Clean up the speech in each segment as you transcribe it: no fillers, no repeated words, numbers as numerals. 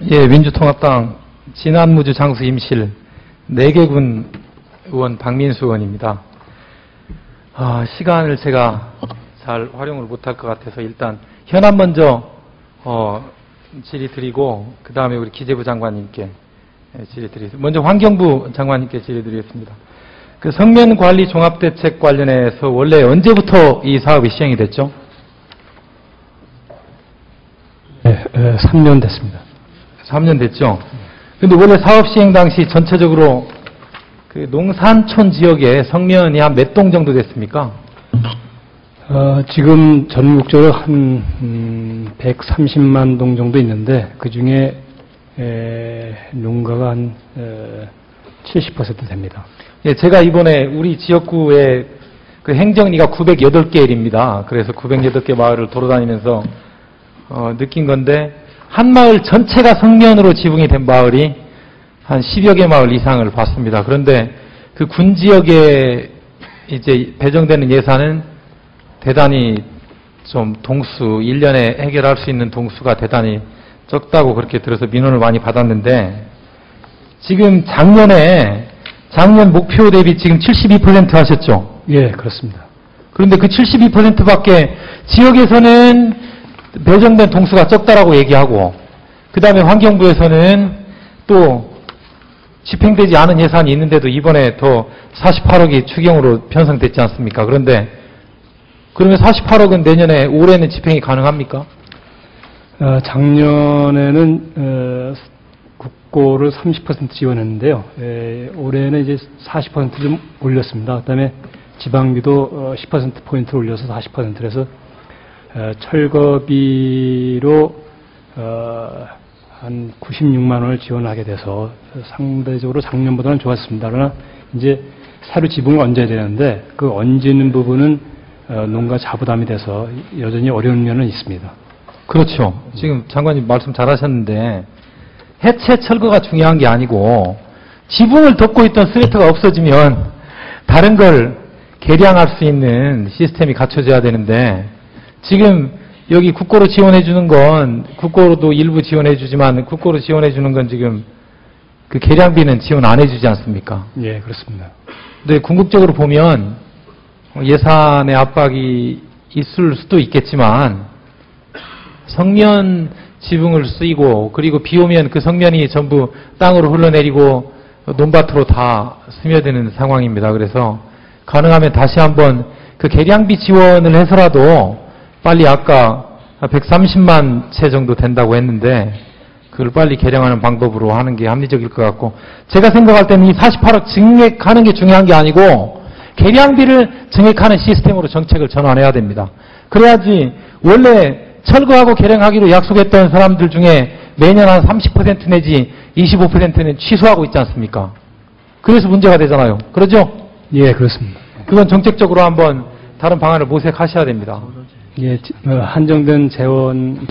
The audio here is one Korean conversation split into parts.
예, 민주통합당 진안무주 장수 임실 4개군 의원 박민수 의원입니다. 시간을 제가 잘 활용을 못할 것 같아서 일단 현안 먼저 질의 드리고 그 다음에 우리 기재부 장관님께 질의 드리겠습니다. 먼저 환경부 장관님께 질의 드리겠습니다. 그 성면관리 종합대책 관련해서 원래 언제부터 이 사업이 시행이 됐죠? 네, 3년 됐습니다. 3년 됐죠. 근데 원래 사업 시행 당시 전체적으로 그 농산촌 지역에 성면이 한 몇 동 정도 됐습니까? 지금 전국적으로 한 130만 동 정도 있는데 그 중에 농가가 한 70% 됩니다. 예, 제가 이번에 우리 지역구에 그 행정리가 908개입니다. 그래서 908개 마을을 돌아다니면서 느낀 건데 한 마을 전체가 성면으로 지붕이 된 마을이 한 10여 개 마을 이상을 봤습니다. 그런데 그 군 지역에 이제 배정되는 예산은 대단히 좀 동수, 1년에 해결할 수 있는 동수가 대단히 적다고 그렇게 들어서 민원을 많이 받았는데 지금 작년 목표 대비 지금 72% 하셨죠? 예, 그렇습니다. 그런데 그 72%밖에 지역에서는 배정된 동수가 적다라고 얘기하고 그 다음에 환경부에서는 또 집행되지 않은 예산이 있는데도 이번에 더 48억이 추경으로 편성됐지 않습니까? 그런데 그러면 48억은 내년에 올해는 집행이 가능합니까? 작년에는 국고를 30% 지원했는데요. 올해는 이제 40% 좀 올렸습니다. 그다음에 지방비도 10%포인트 올려서 40%라서 철거비로 한 96만 원을 지원하게 돼서 상대적으로 작년보다는 좋았습니다. 그러나 이제 새로 지붕을 얹어야 되는데 그 얹는 부분은 농가 자부담이 돼서 여전히 어려운 면은 있습니다. 그렇죠. 지금 장관님 말씀 잘하셨는데 해체 철거가 중요한 게 아니고 지붕을 덮고 있던 스웨터가 없어지면 다른 걸 개량할 수 있는 시스템이 갖춰져야 되는데 지금 여기 국고로 지원해 주는 건 국고로도 일부 지원해 주지만 국고로 지원해 주는 건 지금 그 개량비는 지원 안 해 주지 않습니까? 예, 그렇습니다. 근데 궁극적으로 보면 예산의 압박이 있을 수도 있겠지만 성면 지붕을 쓰이고 그리고 비 오면 그 성면이 전부 땅으로 흘러내리고 논밭으로 다 스며드는 상황입니다. 그래서 가능하면 다시 한번 그 개량비 지원을 해서라도 빨리 아까 130만 채 정도 된다고 했는데 그걸 빨리 개량하는 방법으로 하는 게 합리적일 것 같고 제가 생각할 때는 이 48억 증액하는 게 중요한 게 아니고 개량비를 증액하는 시스템으로 정책을 전환해야 됩니다. 그래야지 원래 철거하고 개량하기로 약속했던 사람들 중에 매년 한 30% 내지 25%는 취소하고 있지 않습니까? 그래서 문제가 되잖아요. 그러죠? 예, 그렇습니다. 그건 정책적으로 한번 다른 방안을 모색하셔야 됩니다. 예, 한정된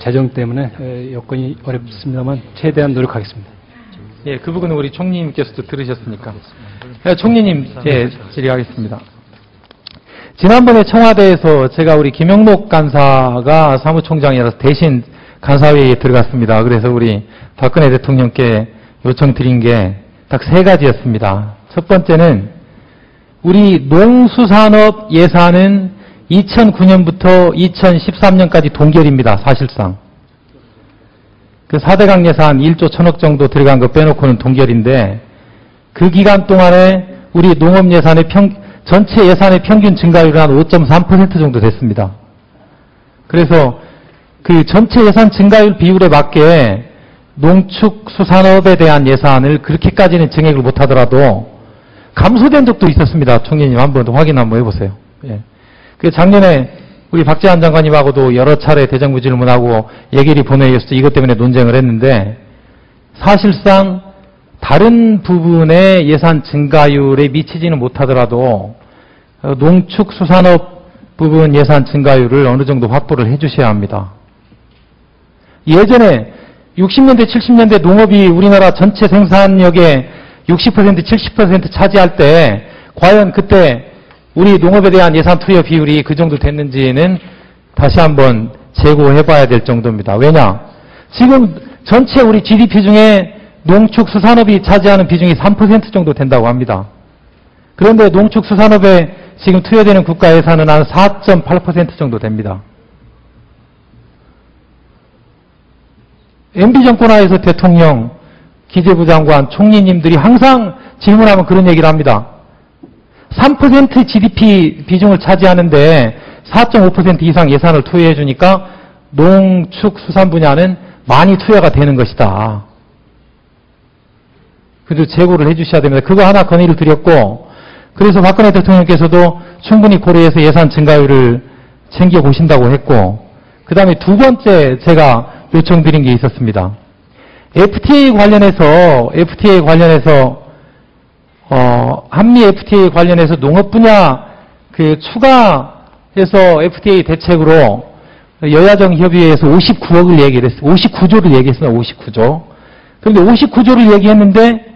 재정 때문에 여건이 어렵습니다만 최대한 노력하겠습니다. 예, 그 부분은 우리 총리님께서도 들으셨으니까. 총리님, 예, 질의하겠습니다. 지난번에 청와대에서 제가 우리 김영록 간사가 사무총장이라서 대신 간사회의에 들어갔습니다. 그래서 우리 박근혜 대통령께 요청드린 게 딱 3가지였습니다. 첫 번째는 우리 농수산업 예산은 2009년부터 2013년까지 동결입니다. 사실상. 그 4대강 예산 1조 1000억 정도 들어간 거 빼놓고는 동결인데 그 기간 동안에 우리 농업 예산의 전체 예산의 평균 증가율은 한 5.3% 정도 됐습니다. 그래서 그 전체 예산 증가율 비율에 맞게 농축수산업에 대한 예산을 그렇게까지는 증액을 못하더라도 감소된 적도 있었습니다. 총리님 한번 확인 한번 해보세요. 예. 그 작년에 우리 박재환 장관님하고도 여러 차례 대정부 질문하고 예결위 본회의에서도 이것 때문에 논쟁을 했는데 사실상 다른 부분의 예산 증가율에 미치지는 못하더라도 농축수산업 부분 예산 증가율을 어느 정도 확보를 해주셔야 합니다. 예전에 60년대, 70년대 농업이 우리나라 전체 생산력의 60%, 70% 차지할 때 과연 그때 우리 농업에 대한 예산 투여 비율이 그 정도 됐는지는 다시 한번 재고해봐야 될 정도입니다. 왜냐? 지금 전체 우리 GDP 중에 농축수산업이 차지하는 비중이 3% 정도 된다고 합니다. 그런데 농축수산업에 지금 투여되는 국가 예산은 한 4.8% 정도 됩니다. MB 정권 하에서 대통령, 기재부 장관, 총리님들이 항상 질문하면 그런 얘기를 합니다. 3% GDP 비중을 차지하는데 4.5% 이상 예산을 투여해 주니까 농축수산 분야는 많이 투여가 되는 것이다. 그래도 재고를 해 주셔야 됩니다. 그거 하나 건의를 드렸고, 그래서 박근혜 대통령께서도 충분히 고려해서 예산 증가율을 챙겨보신다고 했고, 그 다음에 두 번째 제가 요청드린 게 있었습니다. FTA 관련해서 한미 FTA 관련해서 농업 분야 그 추가해서 FTA 대책으로 여야정 협의회에서 59억을 얘기를 했어요. 59조를 얘기했어요. 59조. 그런데 59조를 얘기했는데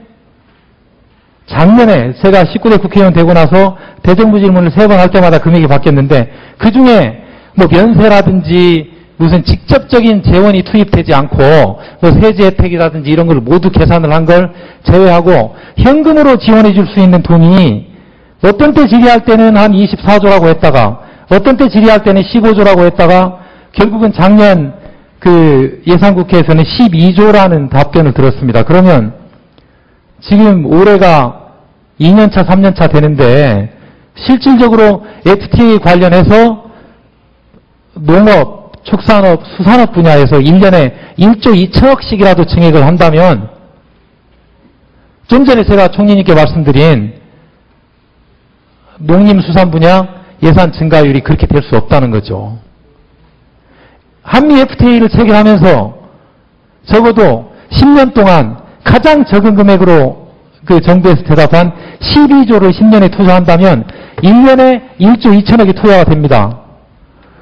작년에 제가 19대 국회의원 되고 나서 대정부 질문을 3번 할 때마다 금액이 바뀌었는데 그중에 뭐 면세라든지 무슨 직접적인 재원이 투입되지 않고 뭐 세제 혜택이라든지 이런 걸 모두 계산을 한 걸 제외하고 현금으로 지원해 줄 수 있는 돈이 어떤 때 질의할 때는 한 24조라고 했다가 어떤 때 질의할 때는 15조라고 했다가 결국은 작년 그 예산국회에서는 12조라는 답변을 들었습니다. 그러면 지금 올해가 2년차, 3년차 되는데 실질적으로 FTA 관련해서 농업, 축산업, 수산업 분야에서 1년에 1조 2천억씩이라도 증액을 한다면 좀 전에 제가 총리님께 말씀드린 농림수산 분야 예산 증가율이 그렇게 될 수 없다는 거죠. 한미 FTA를 체결하면서 적어도 10년 동안 가장 적은 금액으로 그 정부에서 대답한 12조를 10년에 투자한다면 1년에 1조 2천억이 투여가 됩니다.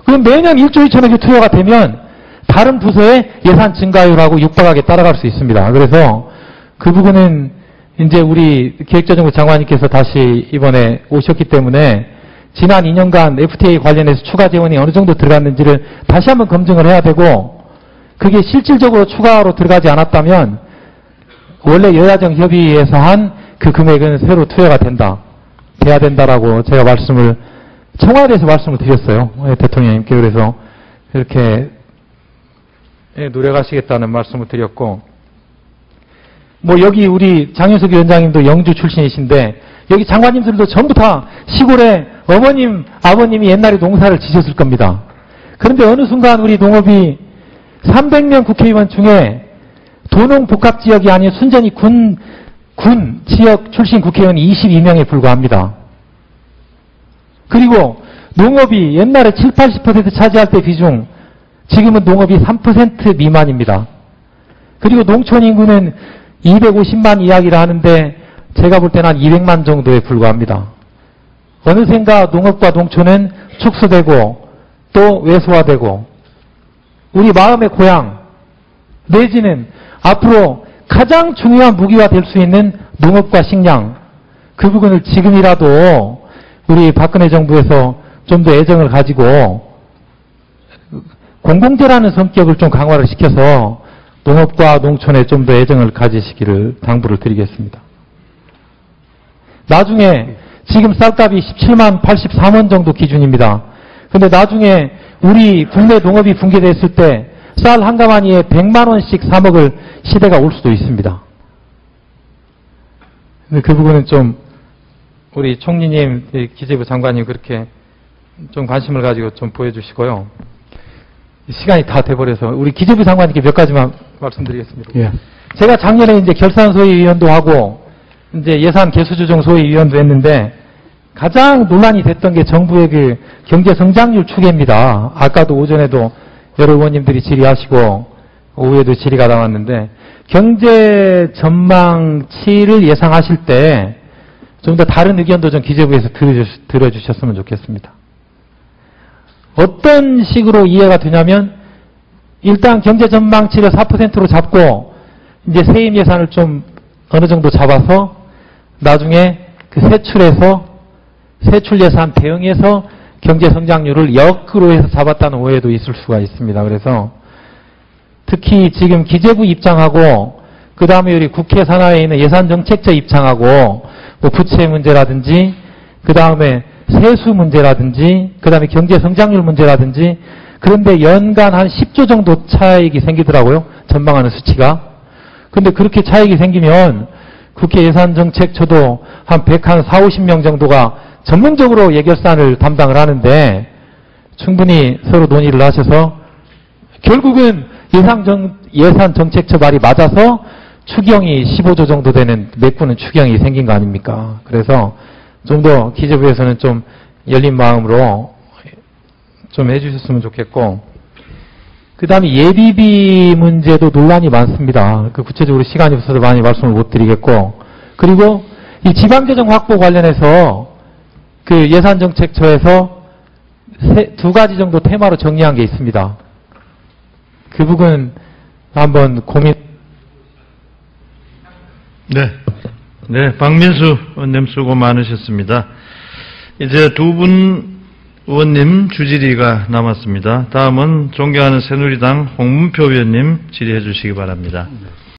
그럼 매년 1조 2천억이 투여가 되면 다른 부서의 예산 증가율하고 육박하게 따라갈 수 있습니다. 그래서 그 부분은 이제 우리 기획재정부 장관님께서 다시 이번에 오셨기 때문에 지난 2년간 FTA 관련해서 추가 재원이 어느 정도 들어갔는지를 다시 한번 검증을 해야 되고 그게 실질적으로 추가로 들어가지 않았다면 원래 여야정 협의에서 한 그 금액은 새로 투여가 돼야 된다라고 제가 청와대에서 말씀을 드렸어요. 대통령님께. 그래서 그렇게 노력하시겠다는 말씀을 드렸고, 뭐 여기 우리 장윤석 위원장님도 영주 출신이신데 여기 장관님들도 전부 다 시골에 어머님, 아버님이 옛날에 농사를 지셨을 겁니다. 그런데 어느 순간 우리 농업이 300명 국회의원 중에 도농복합지역이 아닌 순전히 군 지역 출신 국회의원이 22명에 불과합니다. 그리고 농업이 옛날에 7, 80% 차지할 때 비중, 지금은 농업이 3% 미만입니다. 그리고 농촌 인구는 250만 이야기를 하는데 제가 볼 때는 한 200만 정도에 불과합니다. 어느샌가 농업과 농촌은 축소되고 또 왜소화되고 우리 마음의 고향 내지는 앞으로 가장 중요한 무기가 될 수 있는 농업과 식량 그 부분을 지금이라도 우리 박근혜 정부에서 좀 더 애정을 가지고 공공재라는 성격을 좀 강화를 시켜서 농업과 농촌에 좀 더 애정을 가지시기를 당부를 드리겠습니다. 나중에 지금 쌀값이 17만 83원 정도 기준입니다. 근데 나중에 우리 국내 농업이 붕괴됐을 때 쌀 한 가마니에 100만 원씩 사 먹을 시대가 올 수도 있습니다. 근데 그 부분은 좀 우리 총리님, 기재부 장관님 그렇게 좀 관심을 가지고 좀 보여주시고요. 시간이 다 돼버려서 우리 기재부 장관님께 몇 가지만 말씀드리겠습니다. 예. 제가 작년에 이제 결산소위위원도 하고 이제 예산 개수조정 소위위원도 했는데 가장 논란이 됐던 게 정부의 그 경제 성장률 추계입니다. 아까도 오전에도 여러 의원님들이 질의하시고 오후에도 질의가 나왔는데 경제 전망치를 예상하실 때 좀 더 다른 의견도 좀 기재부에서 들어주셨으면 좋겠습니다. 어떤 식으로 이해가 되냐면 일단 경제 전망치를 4%로 잡고 이제 세임 예산을 좀 어느 정도 잡아서 나중에 그 세출 예산 대응해서 경제 성장률을 역으로 해서 잡았다는 오해도 있을 수가 있습니다. 그래서 특히 지금 기재부 입장하고 그 다음에 우리 국회 산하에 있는 예산정책처 입장하고 뭐 부채 문제라든지 그 다음에 세수 문제라든지 그 다음에 경제성장률 문제라든지 그런데 연간 한 10조 정도 차익이 생기더라고요. 전망하는 수치가. 근데 그렇게 차익이 생기면 국회 예산정책처도 한 140명 정도가 전문적으로 예결산을 담당을 하는데 충분히 서로 논의를 하셔서 결국은 예산정책처 말이 맞아서 추경이 15조 정도 되는 메꾸는 추경이 생긴 거 아닙니까? 그래서 좀 더 기재부에서는 좀 열린 마음으로 좀 해주셨으면 좋겠고, 그 다음에 예비비 문제도 논란이 많습니다. 그 구체적으로 시간이 없어서 많이 말씀을 못 드리겠고, 그리고 이 지방재정 확보 관련해서 그 예산정책처에서 두 가지 정도 테마로 정리한 게 있습니다. 그 부분 한번 고민. 네, 박민수 의원님 수고 많으셨습니다. 이제 두 분 의원님 주질의가 남았습니다. 다음은 존경하는 새누리당 홍문표 의원님 질의해 주시기 바랍니다.